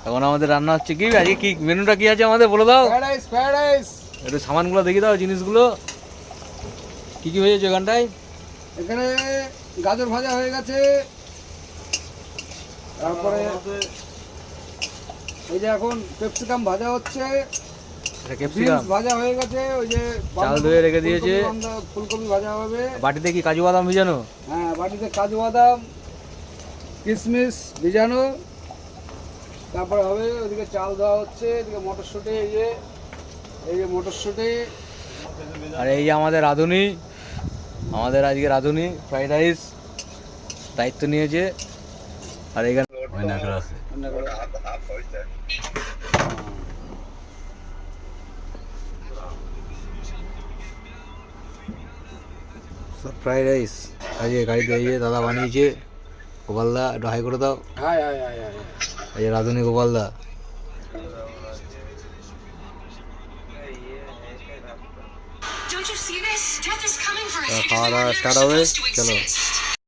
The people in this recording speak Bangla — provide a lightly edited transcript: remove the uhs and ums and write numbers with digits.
এখন আমাদের রান্না হচ্ছে কি, আজকে কি মেনুটা কি আছে আমাদের বলে দাও। Fried rice. একটু সামানগুলো দেখিয়ে দাও, জিনিসগুলো কি কি হয়েছে ওখানটায়। এখানে গাজর ভাজা হয়ে গেছে, তারপরে এই যে এখন ক্যাপসিকাম ভাজা হচ্ছে, ক্যাপসিকাম বিনস ভাজা হয়ে গেছে, ওই যে চাল ধুয়ে রেখে দিয়েছে, ফুলকপি ভাজা হবে। বাটিতে কি কাজু বাদাম ভিজানো? হ্যাঁ, বাটিতে কাজু বাদাম কিশমিশ ভিজানো, তারপরে হবে। ওদিকে চাল দেওয়া হচ্ছে, এদিকে মটরশুঁটি, এই যে মটরশুঁটি। আর এই যে আমাদের রাঁধুনি, আমাদের আজকে রাঁধুনি ফ্রাইড রাইস দায়িত্ব নিয়েছে। আর এখানে ফ্রাইড রাইস আজকে গাড়িতে এই যে দাদা বানিয়েছে, গোপালদা একটু হাই করে দাও। High high high high. এই যে রাঁধুনি গোপালদা। খাওয়া দাওয়া স্টার্ট হবে, চলো।